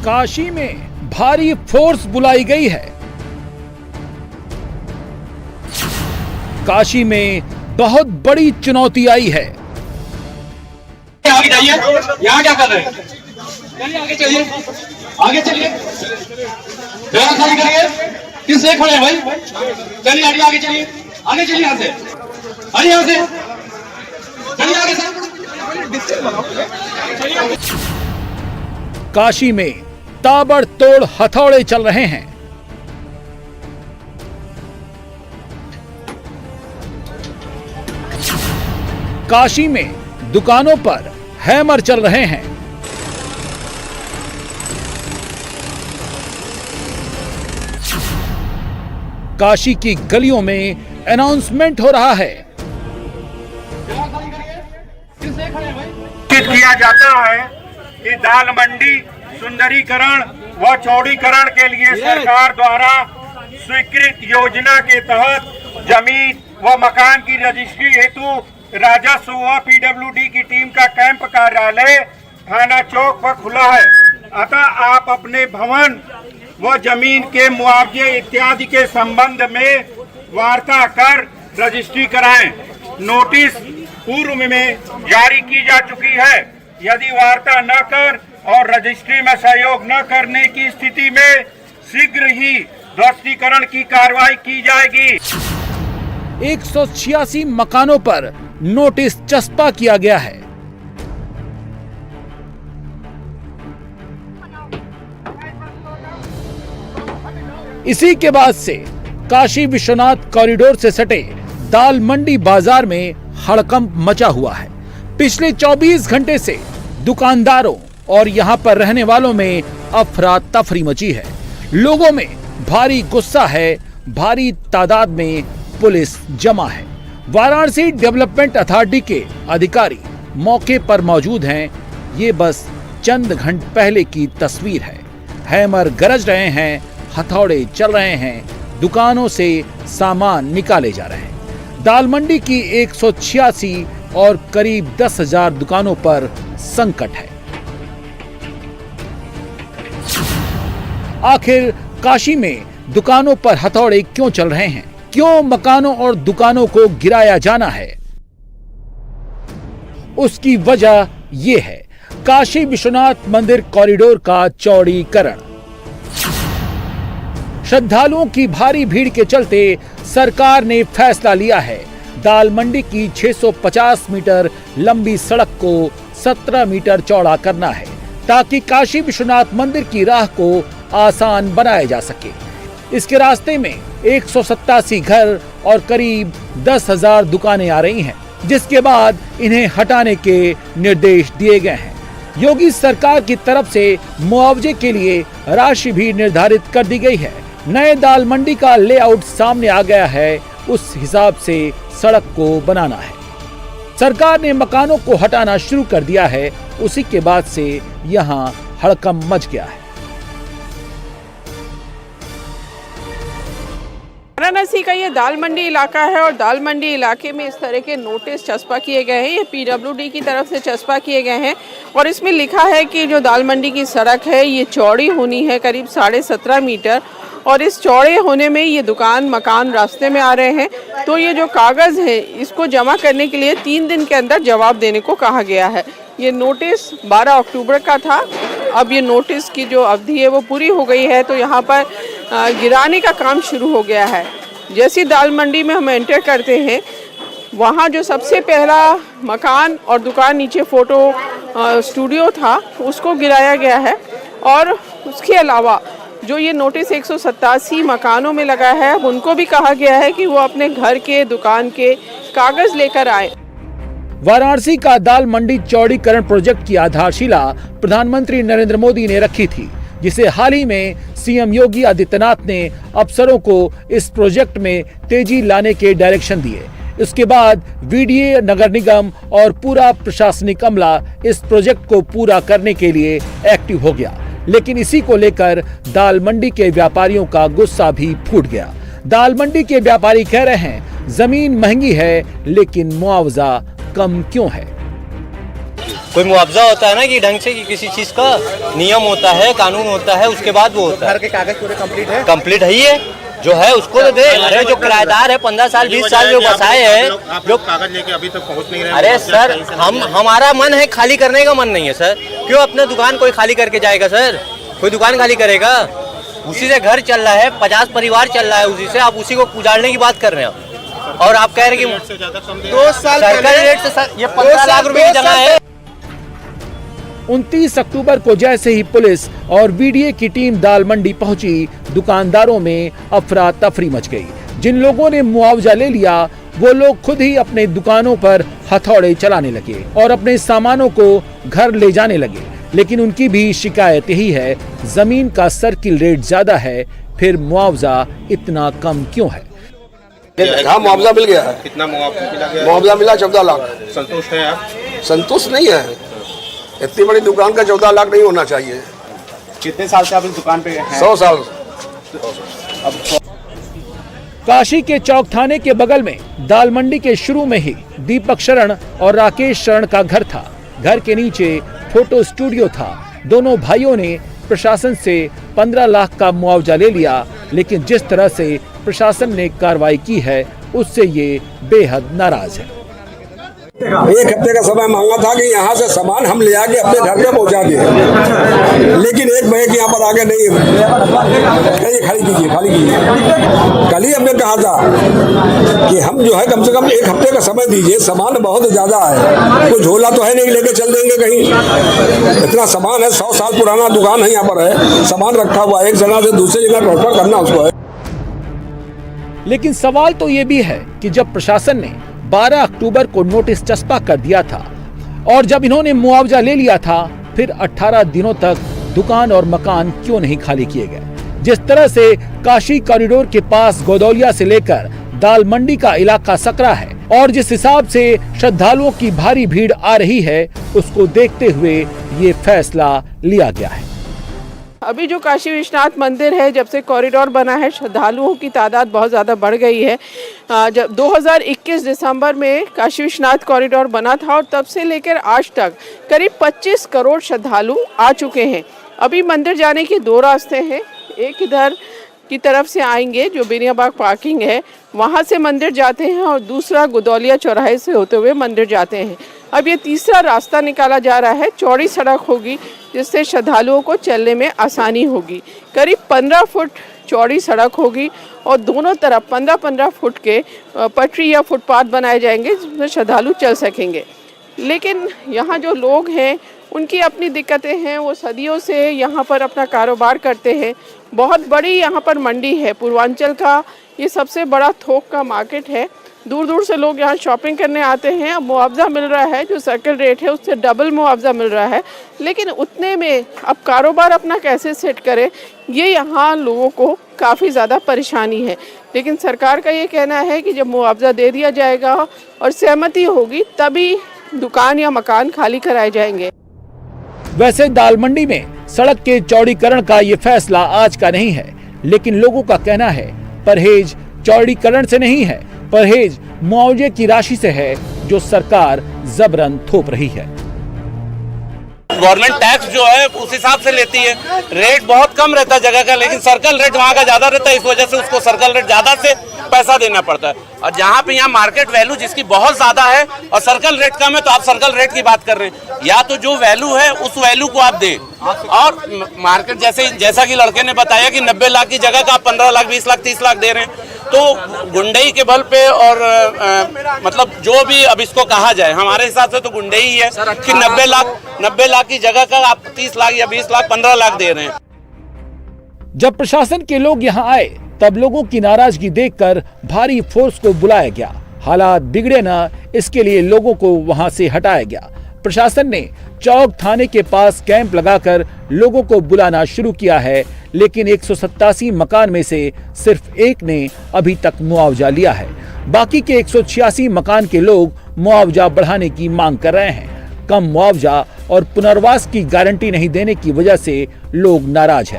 काशी में भारी फोर्स बुलाई गई है। काशी में बहुत बड़ी चुनौती आई है। आगे जाइए, यहाँ क्या कर रहे हैं? चलिए आगे चलिए, आगे चलिए, जगह खाली करिए। किस लिए खड़े हैं भाई? चलिए आगे चलिए, आगे चलिए यहाँ से, अरे यहाँ से चलिए आगे से। काशी में ताबड़तोड़ हथौड़े चल रहे हैं। काशी में दुकानों पर हैमर चल रहे हैं। काशी की गलियों में अनाउंसमेंट हो रहा है। किया जाता है कि दाल मंडी सुंदरीकरण व चौड़ीकरण के लिए सरकार द्वारा स्वीकृत योजना के तहत जमीन व मकान की रजिस्ट्री हेतु राजस्व व पीडब्ल्यूडी की टीम का कैंप कार्यालय थाना चौक पर खुला है। अतः आप अपने भवन व जमीन के मुआवजे इत्यादि के संबंध में वार्ता कर रजिस्ट्री कराएं। नोटिस पूर्व में जारी की जा चुकी है। यदि वार्ता न कर और रजिस्ट्री में सहयोग न करने की स्थिति में शीघ्र ही ध्वस्तीकरण की कार्रवाई की जाएगी। 186 मकानों पर नोटिस चस्पा किया गया है। इसी के बाद से काशी विश्वनाथ कॉरिडोर से सटे दाल मंडी बाजार में हड़कंप मचा हुआ है। पिछले 24 घंटे से दुकानदारों और यहां पर रहने वालों में अफरा तफरी मची है। लोगों में भारी गुस्सा है, भारी तादाद में पुलिस जमा है। वाराणसी डेवलपमेंट अथॉरिटी के अधिकारी मौके पर मौजूद हैं। ये बस चंद घंटे पहले की तस्वीर है। हैमर गरज रहे हैं, हथौड़े चल रहे हैं, दुकानों से सामान निकाले जा रहे हैं। दाल मंडी की 186 और करीब 10,000 दुकानों पर संकट है। आखिर काशी में दुकानों पर हथौड़े क्यों चल रहे हैं? क्यों मकानों और दुकानों को गिराया जाना है? उसकी वजह यह है काशी विश्वनाथ मंदिर कॉरिडोर का चौड़ीकरण। श्रद्धालुओं की भारी भीड़ के चलते सरकार ने फैसला लिया है दाल मंडी की 650 मीटर लंबी सड़क को 17 मीटर चौड़ा करना है, ताकि काशी विश्वनाथ मंदिर की राह को आसान बनाया जा सके। इसके रास्ते में 187 घर और करीब 10,000 दुकानें आ रही हैं, जिसके बाद इन्हें हटाने के निर्देश दिए गए हैं। योगी सरकार की तरफ से मुआवजे के लिए राशि भी निर्धारित कर दी गई है। नए दाल मंडी का लेआउट सामने आ गया है, उस हिसाब से सड़क को बनाना है। सरकार ने मकानों को हटाना शुरू कर दिया है। उसी के बाद से यहाँ हड़कंप मच गया है। वाराणसी का ये दाल मंडी इलाका है और दाल मंडी इलाके में इस तरह के नोटिस चस्पा किए गए हैं। ये पीडब्ल्यूडी की तरफ से चस्पा किए गए हैं और इसमें लिखा है कि जो दाल मंडी की सड़क है ये चौड़ी होनी है करीब 17.5 मीटर, और इस चौड़े होने में ये दुकान मकान रास्ते में आ रहे हैं। तो ये जो कागज़ है इसको जमा करने के लिए 3 दिन के अंदर जवाब देने को कहा गया है। ये नोटिस 12 अक्टूबर का था। अब ये नोटिस की जो अवधि है वो पूरी हो गई है, तो यहाँ पर गिराने का काम शुरू हो गया है। जैसी दाल मंडी में हम एंटर करते हैं, वहाँ जो सबसे पहला मकान और दुकान नीचे फ़ोटो स्टूडियो था उसको गिराया गया है। और उसके अलावा जो ये नोटिस 187 मकानों में लगा है, अब उनको भी कहा गया है कि वो अपने घर के दुकान के कागज़ लेकर आए। वाराणसी का दाल मंडी चौड़ीकरण प्रोजेक्ट की आधारशिला प्रधानमंत्री नरेंद्र मोदी ने रखी थी, जिसे हाल ही में सीएम योगी आदित्यनाथ ने अफसरों को इस प्रोजेक्ट में तेजी लाने के डायरेक्शन दिए। इसके बाद वीडीए, नगर निगम और पूरा प्रशासनिक अमला इस प्रोजेक्ट को पूरा करने के लिए एक्टिव हो गया। लेकिन इसी को लेकर दाल मंडी के व्यापारियों का गुस्सा भी फूट गया। दाल मंडी के व्यापारी कह रहे हैं जमीन महंगी है लेकिन मुआवजा कम क्यों है। कोई मुआवजा होता है ना कि ढंग से कि किसी चीज का नियम होता है, कानून होता है, उसके बाद वो होता है। घर के कागज पूरे कंप्लीट है? कंप्लीट है ही है, जो है उसको तो दे। अरे जो किराएदार है 15 साल 20 साल जो बसाए हैं, जो कागज लेके अभी तक पहुंच नहीं रहे। अरे सर हमारा मन है, खाली करने का मन नहीं है सर। क्यों अपना दुकान कोई खाली करके जाएगा सर? कोई दुकान खाली करेगा? उसी से घर चल रहा है, 50 परिवार चल रहा है उसी से, आप उसी को उजाड़ने की बात कर रहे हैं। और आप कह रहे हैं कि 2 साल सरकारी रेट से सर ये 15 लाख रुपए की जगह है। 29 अक्टूबर को जैसे ही पुलिस और वीडीए की टीम दाल मंडी पहुंची, दुकानदारों में अफरा तफरी मच गई। जिन लोगों ने मुआवजा ले लिया वो लोग खुद ही अपने दुकानों पर हथौड़े चलाने लगे और अपने सामानों को घर ले जाने लगे। लेकिन उनकी भी शिकायत यही है, जमीन का सर्किल रेट ज्यादा है, फिर मुआवजा इतना कम क्यों है? हाँ, मुआवजा मिल गया है। कितना मुआवजा मिला गया? मुआवजा मिला 14 लाख। संतुष्ट है आप? संतुष्ट नहीं है, इतनी बड़ी दुकान का 14 लाख नहीं होना चाहिए। कितने साल से आप इस दुकान पे हैं? 100 साल। काशी के चौक थाने के बगल में दाल मंडी के शुरू में ही दीपक शरण और राकेश शरण का घर था। घर के नीचे फोटो स्टूडियो था। दोनों भाइयों ने प्रशासन से 15 लाख का मुआवजा ले लिया, लेकिन जिस तरह से प्रशासन ने कार्रवाई की है उससे ये बेहद नाराज है। 1 हफ्ते का समय मांगा था कि यहाँ से सामान हम ले आके अपने घर पे पहुँचा दें, लेकिन एक बैग यहाँ पर आगे नहीं, खाली कीजिए। कल ही हमने कहा था कि हम जो है कम से कम 1 हफ्ते का समय दीजिए, सामान बहुत ज्यादा है, कोई झोला तो है नहीं लेके चल देंगे कहीं। इतना सामान है, 100 साल पुराना दुकान है, यहाँ पर है सामान रखा हुआ, एक जगह से दूसरी जगह ट्रांसफर करना उसको है। लेकिन सवाल तो ये भी है कि जब प्रशासन ने 12 अक्टूबर को नोटिस चस्पा कर दिया था और जब इन्होंने मुआवजा ले लिया था, फिर 18 दिनों तक दुकान और मकान क्यों नहीं खाली किए गए? जिस तरह से काशी कॉरिडोर के पास गोदौलिया से लेकर दाल मंडी का इलाका सकरा है और जिस हिसाब से श्रद्धालुओं की भारी भीड़ आ रही है, उसको देखते हुए ये फैसला लिया गया है। अभी जो काशी विश्वनाथ मंदिर है, जब से कॉरिडोर बना है, श्रद्धालुओं की तादाद बहुत ज़्यादा बढ़ गई है। जब 2021 दिसंबर में काशी विश्वनाथ कॉरिडोर बना था और तब से लेकर आज तक करीब 25 करोड़ श्रद्धालु आ चुके हैं। अभी मंदिर जाने के 2 रास्ते हैं। एक इधर की तरफ से आएंगे, जो बेनियाबाग पार्किंग है, वहाँ से मंदिर जाते हैं, और दूसरा गोदौलिया चौराहे से होते हुए मंदिर जाते हैं। अब ये तीसरा रास्ता निकाला जा रहा है। चौड़ी सड़क होगी जिससे श्रद्धालुओं को चलने में आसानी होगी। करीब 15 फुट चौड़ी सड़क होगी और दोनों तरफ 15-15 फुट के पटरी या फुटपाथ बनाए जाएंगे जिसमें श्रद्धालु चल सकेंगे। लेकिन यहाँ जो लोग हैं उनकी अपनी दिक्कतें हैं। वो सदियों से यहाँ पर अपना कारोबार करते हैं। बहुत बड़ी यहाँ पर मंडी है, पूर्वांचल का ये सबसे बड़ा थोक का मार्केट है। दूर दूर से लोग यहाँ शॉपिंग करने आते हैं। अब मुआवजा मिल रहा है, जो सर्किल रेट है उससे डबल मुआवजा मिल रहा है, लेकिन उतने में अब कारोबार अपना कैसे सेट करें, ये यहाँ लोगों को काफ़ी ज़्यादा परेशानी है। लेकिन सरकार का ये कहना है कि जब मुआवजा दे दिया जाएगा और सहमति होगी तभी दुकान या मकान खाली कराए जाएंगे। वैसे दाल मंडी में सड़क के चौड़ीकरण का ये फैसला आज का नहीं है, लेकिन लोगों का कहना है परहेज चौड़ीकरण से नहीं है, परहेज मुआवजे की राशि से है जो सरकार जबरन थोप रही है। गवर्नमेंट टैक्स जो है उस हिसाब से लेती है। रेट बहुत कम रहता है जगह का, लेकिन सर्कल रेट वहाँ का ज्यादा रहता है, इस वजह से उसको सर्कल रेट ज्यादा से पैसा देना पड़ता है। और जहाँ पे यहाँ मार्केट वैल्यू जिसकी बहुत ज्यादा है और सर्कल रेट कम है, तो आप सर्कल रेट की बात कर रहे हैं। या तो जो वैल्यू है उस वैल्यू को आप दें, और मार्केट जैसा कि लड़के ने बताया कि 90 लाख की जगह का आप 15 लाख 20 लाख 30 लाख दे रहे हैं, तो गुंडई के बल पे और मतलब जो भी अब इसको कहा जाए, हमारे हिसाब से तो गुंडई ही है कि 90 लाख की जगह का आप 30 लाख या 20 लाख 15 लाख दे रहे हैं। जब प्रशासन के लोग यहाँ आए तब लोगों की नाराजगी देखकर भारी फोर्स को बुलाया गया। हालात बिगड़े न, इसके लिए लोगों को वहां से हटाया गया। प्रशासन ने चौक थाने के पास कैंप लगाकर लोगों को बुलाना शुरू किया है, लेकिन 187 मकान में से सिर्फ एक ने अभी तक मुआवजा लिया है। बाकी के 186 मकान के लोग मुआवजा बढ़ाने की मांग कर रहे हैं। कम मुआवजा और पुनर्वास की गारंटी नहीं देने की वजह से लोग नाराज हैं।